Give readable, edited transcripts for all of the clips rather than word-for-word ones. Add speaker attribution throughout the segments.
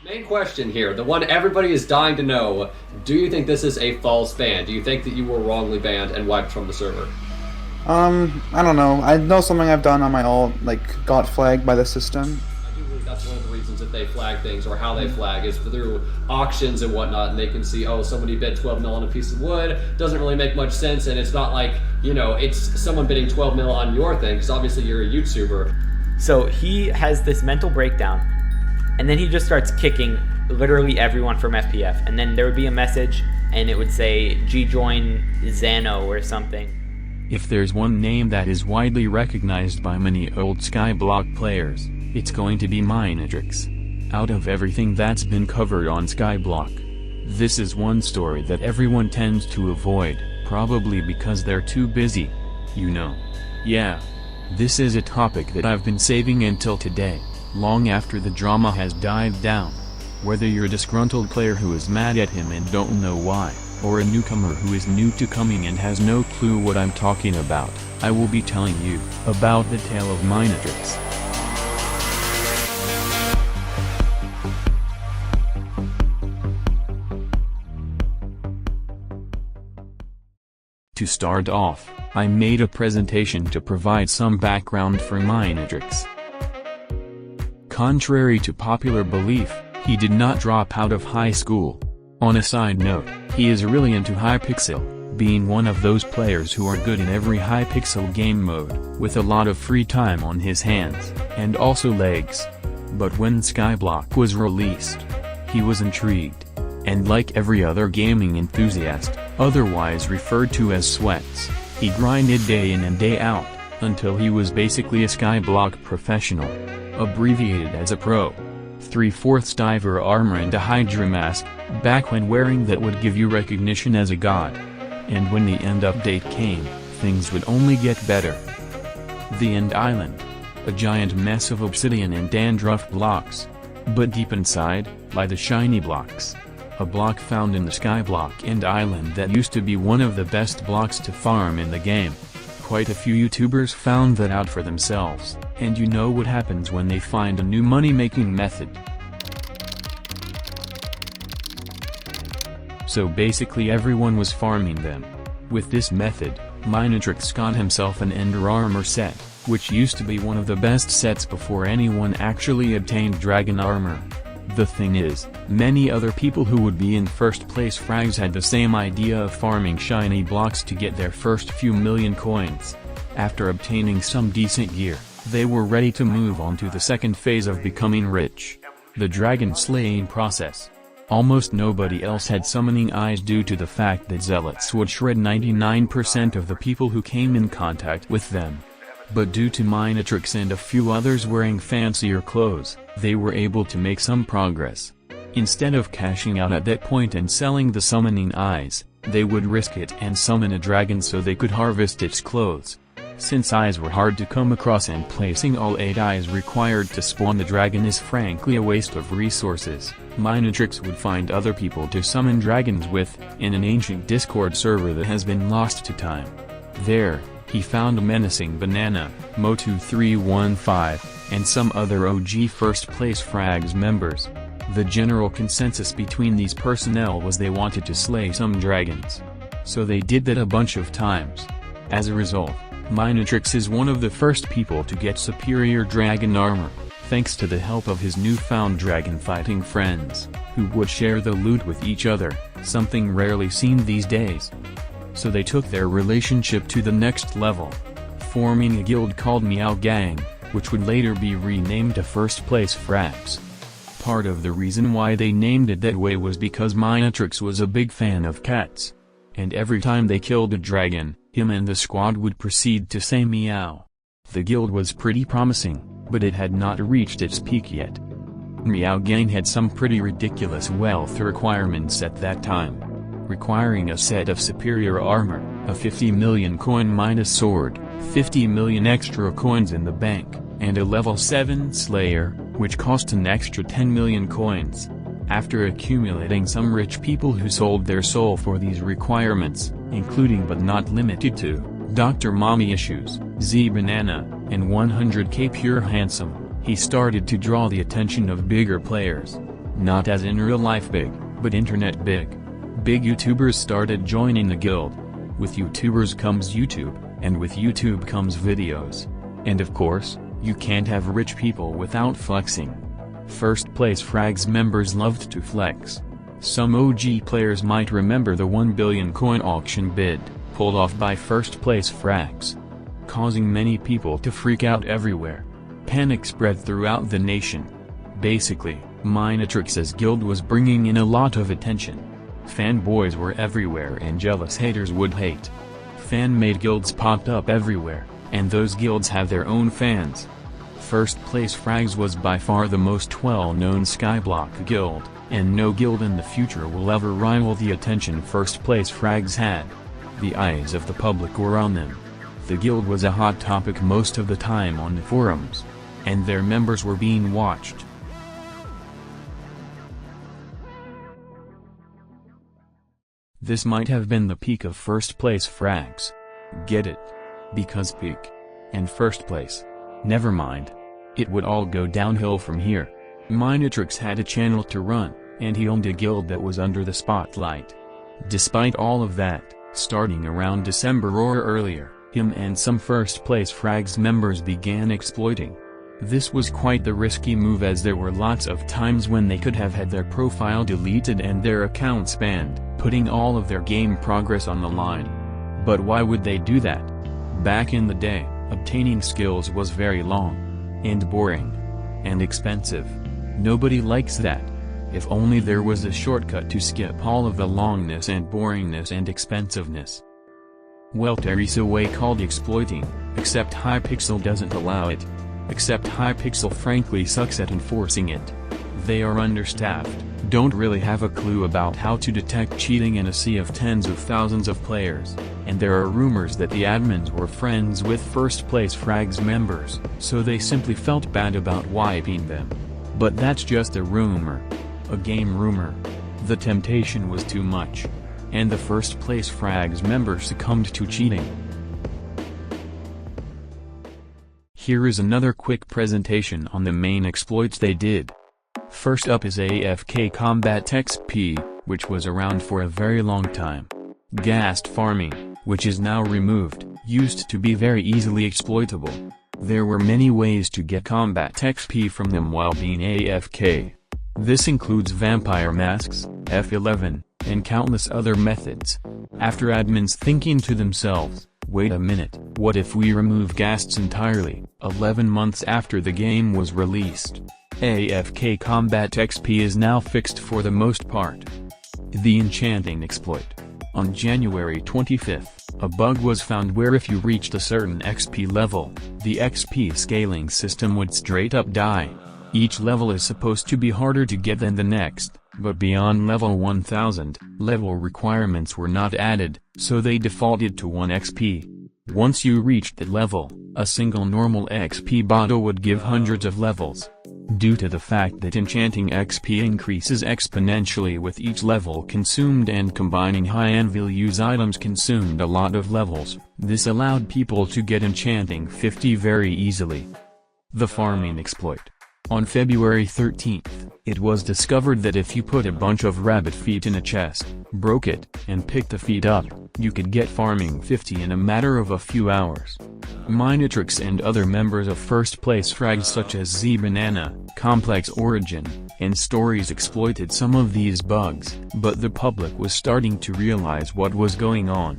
Speaker 1: Main question here, the one everybody is dying to know, do you think this is a false ban? Do you think that you were wrongly banned and wiped from the server?
Speaker 2: I don't know. I know something I've done on my ult, like, got flagged by the system.
Speaker 1: I do believe that's one of the reasons that they flag things, or how they flag, is through auctions and whatnot, and they can see, oh, somebody bid 12 mil on a piece of wood, doesn't really make much sense, and it's not like, you know, it's someone bidding 12 mil on your thing, because obviously you're a YouTuber.
Speaker 3: So he has this mental breakdown, and then he just starts kicking literally everyone from FPF, and then there would be a message, and it would say, G-join Zano or something.
Speaker 4: If there's one name that is widely recognized by many old Skyblock players, it's going to be Mynetrix. Out of everything that's been covered on Skyblock, this is one story that everyone tends to avoid, probably because they're too busy. You know. Yeah. This is a topic that I've been saving until today, long after the drama has died down. Whether you're a disgruntled player who is mad at him and don't know why, or a newcomer who is new to coming and has no clue what I'm talking about, I will be telling you about the tale of Mynetrix. To start off, I made a presentation to provide some background for Mynetrix. Contrary to popular belief, he did not drop out of high school. On a side note, he is really into Hypixel, being one of those players who are good in every Hypixel game mode, with a lot of free time on his hands, and also legs. But when Skyblock was released, he was intrigued. And like every other gaming enthusiast, otherwise referred to as Sweats, he grinded day in and day out, until he was basically a Skyblock professional. Abbreviated as a pro. 3/4 diver armor and a Hydra mask, back when wearing that would give you recognition as a god. And when the end update came, things would only get better. The End Island. A giant mess of obsidian and dandruff blocks. But deep inside, lie the shiny blocks. A block found in the Skyblock End Island that used to be one of the best blocks to farm in the game. Quite a few YouTubers found that out for themselves, and you know what happens when they find a new money-making method. So basically everyone was farming them. With this method, Mynetrix got himself an Ender Armor set, which used to be one of the best sets before anyone actually obtained Dragon Armor. The thing is, many other people who would be in first place frags had the same idea of farming shiny blocks to get their first few million coins. After obtaining some decent gear, they were ready to move on to the second phase of becoming rich. The dragon slaying process. Almost nobody else had summoning eyes due to the fact that zealots would shred 99% of the people who came in contact with them. But due to Mynetrix and a few others wearing fancier clothes, they were able to make some progress. Instead of cashing out at that point and selling the summoning eyes, they would risk it and summon a dragon so they could harvest its clothes. Since eyes were hard to come across and placing all 8 eyes required to spawn the dragon is frankly a waste of resources, Mynetrix would find other people to summon dragons with, in an ancient Discord server that has been lost to time. There, he found MenacingBanana, Mo2315, and some other OG first place frags members. The general consensus between these personnel was they wanted to slay some dragons. So they did that a bunch of times. As a result, Mynetrix is one of the first people to get superior dragon armor, thanks to the help of his newfound dragon fighting friends, who would share the loot with each other, something rarely seen these days. So they took their relationship to the next level, forming a guild called Meow Gang, which would later be renamed to First Place Frags. Part of the reason why they named it that way was because Mynetrix was a big fan of cats. And every time they killed a dragon, him and the squad would proceed to say meow. The guild was pretty promising, but it had not reached its peak yet. Meow Gang had some pretty ridiculous wealth requirements at that time, requiring a set of superior armor, a 50 million coin minus sword, 50 million extra coins in the bank, and a level 7 slayer, which cost an extra 10 million coins. After accumulating some rich people who sold their soul for these requirements, including but not limited to, Dr. Mommy Issues, Z Banana, and 100k Pure Handsome, he started to draw the attention of bigger players. Not as in real life big, but internet big. Big YouTubers started joining the guild. With YouTubers comes YouTube, and with YouTube comes videos. And of course, you can't have rich people without flexing. First Place Frags members loved to flex. Some OG players might remember the 1 billion coin auction bid, pulled off by First Place Frags, causing many people to freak out everywhere. Panic spread throughout the nation. Basically, Mynetrix's guild was bringing in a lot of attention. Fanboys were everywhere and jealous haters would hate. Fan-made guilds popped up everywhere, and those guilds have their own fans. First Place Frags was by far the most well-known Skyblock guild, and no guild in the future will ever rival the attention First Place Frags had. The eyes of the public were on them. The guild was a hot topic most of the time on the forums, and their members were being watched. This might have been the peak of First Place Frags. Get it? Because peak and first place. Never mind. It would all go downhill from here. Mynetrix had a channel to run, and he owned a guild that was under the spotlight. Despite all of that, starting around December or earlier, him and some First Place Frags members began exploiting. This was quite the risky move, as there were lots of times when they could have had their profile deleted and their accounts banned, putting all of their game progress on the line. But why would they do that? Back in the day, obtaining skills was very long, and boring, and expensive. Nobody likes that. If only there was a shortcut to skip all of the longness and boringness and expensiveness. Well, there is a way called exploiting, except Hypixel doesn't allow it. Except Hypixel frankly sucks at enforcing it. They are understaffed, don't really have a clue about how to detect cheating in a sea of tens of thousands of players, and there are rumors that the admins were friends with First Place Frags members, so they simply felt bad about wiping them. But that's just a rumor. A game rumor. The temptation was too much, and the First Place Frags members succumbed to cheating. Here is another quick presentation on the main exploits they did. First up is AFK Combat XP, which was around for a very long time. Ghast farming, which is now removed, used to be very easily exploitable. There were many ways to get combat XP from them while being AFK. This includes vampire masks, F11, and countless other methods. After admins thinking to themselves, wait a minute, what if we remove ghasts entirely, 11 months after the game was released? AFK Combat XP is now fixed for the most part. The enchanting exploit. On January 25th, a bug was found where if you reached a certain XP level, the XP scaling system would straight up die. Each level is supposed to be harder to get than the next, but beyond level 1000, level requirements were not added, so they defaulted to 1 XP. Once you reached that level, a single normal XP bottle would give hundreds of levels. Due to the fact that enchanting XP increases exponentially with each level consumed and combining high-end values items consumed a lot of levels, this allowed people to get enchanting 50 very easily. The farming exploit. On February 13th, it was discovered that if you put a bunch of rabbit feet in a chest, broke it, and picked the feet up, you could get farming 50 in a matter of a few hours. Mynetrix and other members of First Place Frags such as MenacingBanana, Complex Origin, and Stories exploited some of these bugs, but the public was starting to realize what was going on.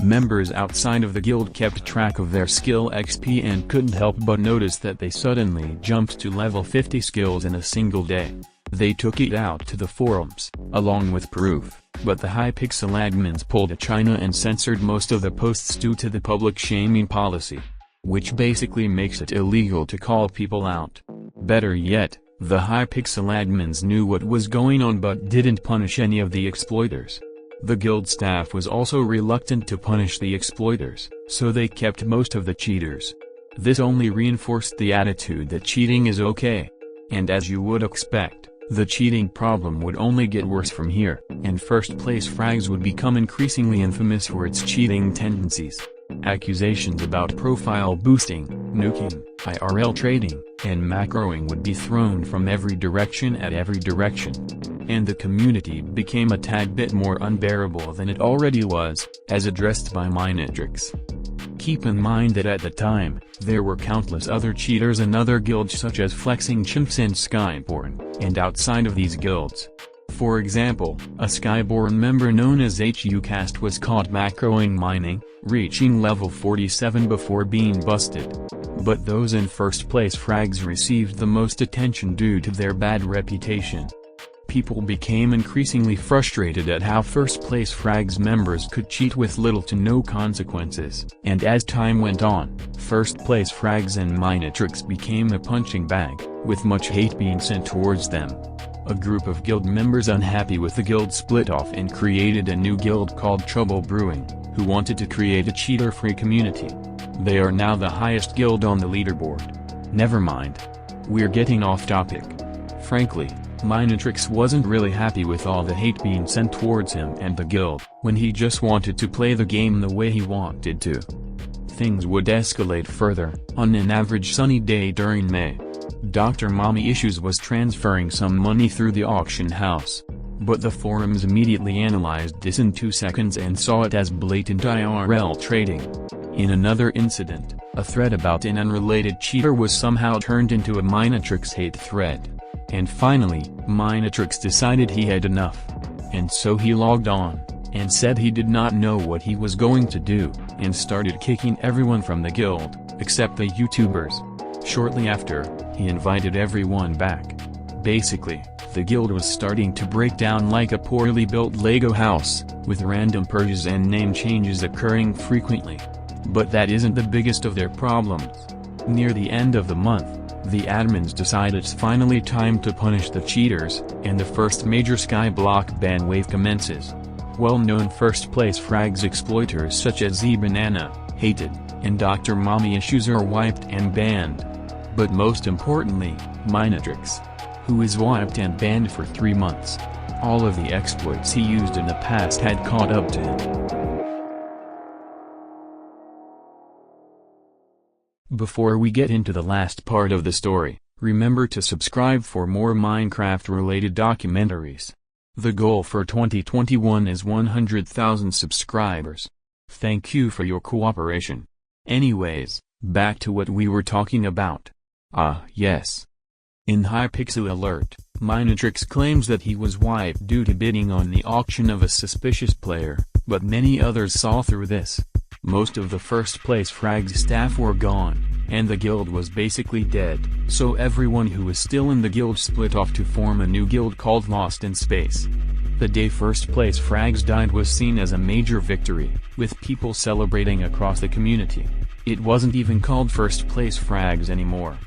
Speaker 4: Members outside of the guild kept track of their skill XP and couldn't help but notice that they suddenly jumped to level 50 skills in a single day. They took it out to the forums, along with proof, but the Hypixel admins pulled a China and censored most of the posts due to the public shaming policy, which basically makes it illegal to call people out. Better yet, the Hypixel admins knew what was going on but didn't punish any of the exploiters. The guild staff was also reluctant to punish the exploiters, so they kept most of the cheaters. This only reinforced the attitude that cheating is okay. And as you would expect, the cheating problem would only get worse from here, and First Place Frags would become increasingly infamous for its cheating tendencies. Accusations about profile boosting, nuking, IRL trading, and macroing would be thrown from every direction at every direction. And the community became a tad bit more unbearable than it already was, as addressed by Mynetrix. Keep in mind that at the time, there were countless other cheaters in other guilds such as Flexing Chimps and Skyborn, and outside of these guilds. For example, a Skyborn member known as HUcast was caught macroing mining, reaching level 47 before being busted. But those in first place frags received the most attention due to their bad reputation. People became increasingly frustrated at how first place frags members could cheat with little to no consequences, and as time went on, first place frags and Mynetrix became a punching bag, with much hate being sent towards them. A group of guild members unhappy with the guild split off and created a new guild called Trouble Brewing, who wanted to create a cheater-free community. They are now the highest guild on the leaderboard. Never mind. We're getting off topic. Frankly, Mynetrix wasn't really happy with all the hate being sent towards him and the guild, when he just wanted to play the game the way he wanted to. Things would escalate further, on an average sunny day during May. Dr. Mommy Issues was transferring some money through the auction house. But the forums immediately analyzed this in 2 seconds and saw it as blatant IRL trading. In another incident, a thread about an unrelated cheater was somehow turned into a Mynetrix hate thread. And finally, Mynetrix decided he had enough. And so he logged on, and said he did not know what he was going to do, and started kicking everyone from the guild, except the YouTubers. Shortly after, he invited everyone back. Basically, the guild was starting to break down like a poorly built Lego house, with random purges and name changes occurring frequently. But that isn't the biggest of their problems. Near the end of the month, the admins decide it's finally time to punish the cheaters, and the first major Skyblock ban wave commences. Well-known first-place frags exploiters such as MenacingBanana, Hated, and Dr. Mommy Issues are wiped and banned. But most importantly, Mynetrix, who is wiped and banned for 3 months. All of the exploits he used in the past had caught up to him. Before we get into the last part of the story, remember to subscribe for more Minecraft-related documentaries. The goal for 2021 is 100,000 subscribers. Thank you for your cooperation. Anyways, back to what we were talking about. Yes. In Hypixel alert, Mynetrix claims that he was wiped due to bidding on the auction of a suspicious player, but many others saw through this. Most of the first place frags staff were gone, and the guild was basically dead, so everyone who was still in the guild split off to form a new guild called Lost in Space. The day first place frags died was seen as a major victory, with people celebrating across the community. It wasn't even called first place frags anymore.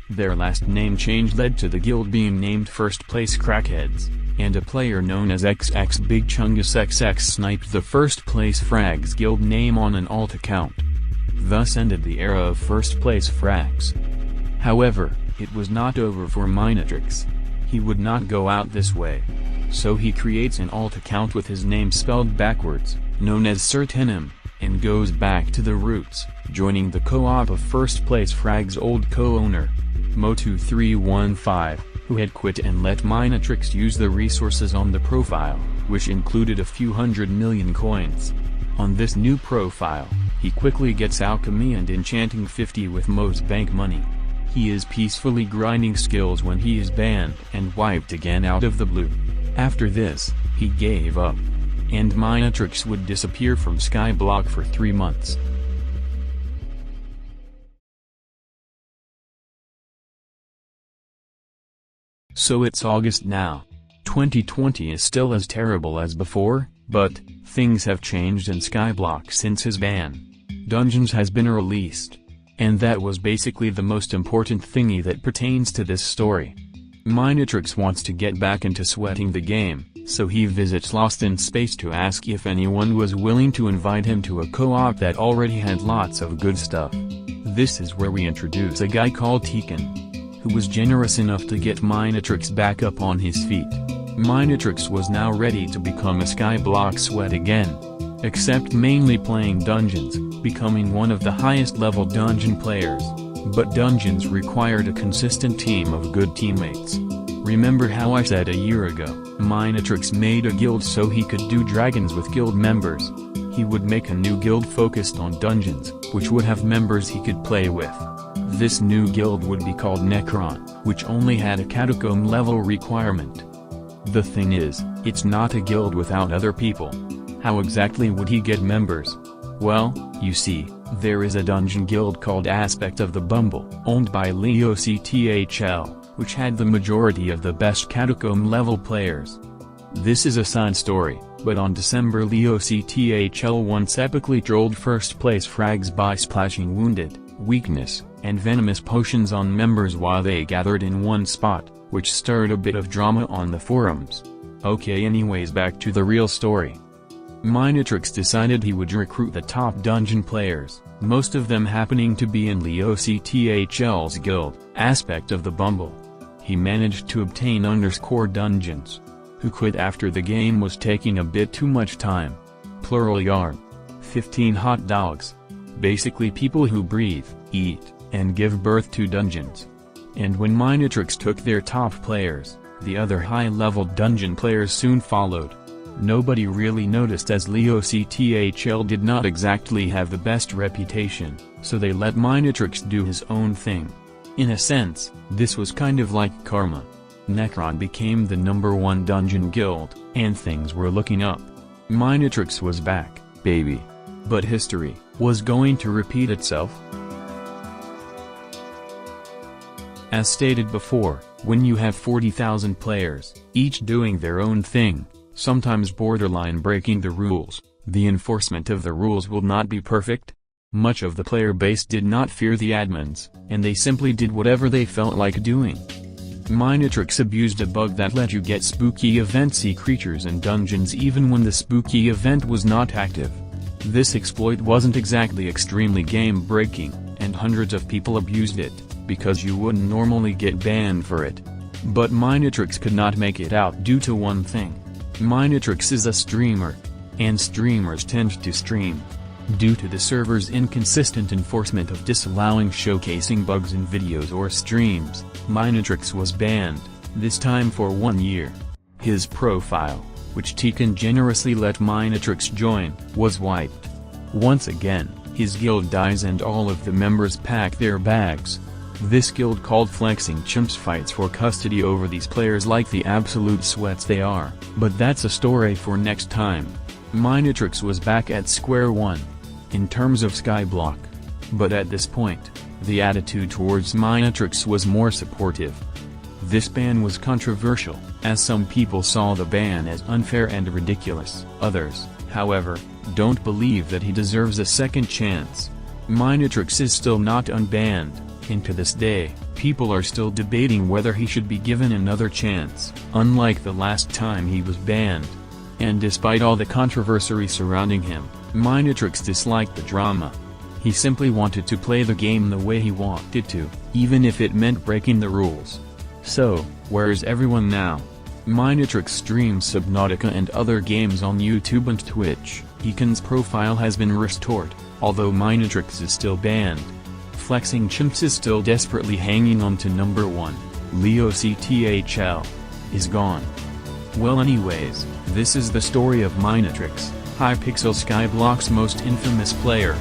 Speaker 4: Their last name change led to the guild being named First Place Crackheads, and a player known as XX Big Chungus XX sniped the First Place Frags guild name on an alt account. Thus ended the era of First Place Frags. However, it was not over for Mynetrix. He would not go out this way. So he creates an alt account with his name spelled backwards, known as Certenim, and goes back to the roots, joining the co-op of First Place Frags' old co-owner, Mo2315, who had quit and let Mynetrix use the resources on the profile, which included a few 100 million coins. On this new profile, he quickly gets alchemy and enchanting 50 with Mo's bank money. He is peacefully grinding skills when he is banned and wiped again out of the blue. After this, he gave up. And Mynetrix would disappear from Skyblock for 3 months. So it's August now. 2020 is still as terrible as before, but things have changed in Skyblock since his ban. Dungeons has been released. And that was basically the most important thingy that pertains to this story. Mynetrix wants to get back into sweating the game, so he visits Lost in Space to ask if anyone was willing to invite him to a co-op that already had lots of good stuff. This is where we introduce a guy called Tekken, who was generous enough to get Mynetrix back up on his feet. Mynetrix was now ready to become a Skyblock sweat again. Except mainly playing dungeons, becoming one of the highest level dungeon players. But dungeons required a consistent team of good teammates. Remember how I said a year ago, Mynetrix made a guild so he could do dragons with guild members. He would make a new guild focused on dungeons, which would have members he could play with. This new guild would be called Necron, which only had a catacomb level requirement. The thing is, it's not a guild without other people. How exactly would he get members? Well, you see, there is a dungeon guild called Aspect of the Bumble, owned by LeoCTHL, which had the majority of the best catacomb level players. This is a side story, but on December LeoCTHL once epically trolled first place frags by splashing wounded, weakness, and venomous potions on members while they gathered in one spot, which stirred a bit of drama on the forums. Okay, anyways, back to the real story. Mynetrix decided he would recruit the top dungeon players, most of them happening to be in LeoCTHL's guild, Aspect of the Bumble. He managed to obtain _dungeons, who quit after the game was taking a bit too much time. Plural yard. 15 hot dogs. Basically people who breathe, eat, and give birth to dungeons. And when Mynetrix took their top players, the other high-level dungeon players soon followed. Nobody really noticed as LeoCTHL did not exactly have the best reputation, so they let Mynetrix do his own thing. In a sense, this was kind of like karma. Necron became the #1 dungeon guild, and things were looking up. Mynetrix was back, baby. But history was going to repeat itself. As stated before, when you have 40,000 players, each doing their own thing, sometimes borderline breaking the rules, the enforcement of the rules will not be perfect. Much of the player base did not fear the admins, and they simply did whatever they felt like doing. Mynetrix abused a bug that let you get spooky event-see creatures in dungeons even when the spooky event was not active. This exploit wasn't exactly extremely game-breaking, and hundreds of people abused it, because you wouldn't normally get banned for it. But Mynetrix could not make it out due to one thing. Mynetrix is a streamer, and streamers tend to stream. Due to the server's inconsistent enforcement of disallowing showcasing bugs in videos or streams, Mynetrix was banned, this time for 1 year. His profile, which Tekken generously let Mynetrix join, was wiped. Once again, his guild dies and all of the members pack their bags. This guild called Flexing Chimps fights for custody over these players like the absolute sweats they are, but that's a story for next time. Mynetrix was back at square one, in terms of Skyblock. But at this point, the attitude towards Mynetrix was more supportive. This ban was controversial, as some people saw the ban as unfair and ridiculous. Others, however, don't believe that he deserves a second chance. Mynetrix is still not unbanned, and to this day, people are still debating whether he should be given another chance, unlike the last time he was banned. And despite all the controversy surrounding him, Mynetrix disliked the drama. He simply wanted to play the game the way he wanted to, even if it meant breaking the rules. So, where is everyone now? Mynetrix streams Subnautica and other games on YouTube and Twitch. Eacon's profile has been restored, although Mynetrix is still banned. Flexing Chimps is still desperately hanging on to #1. LeoCTHL is gone. Well, anyways, this is the story of Mynetrix, Hypixel Skyblock's most infamous player.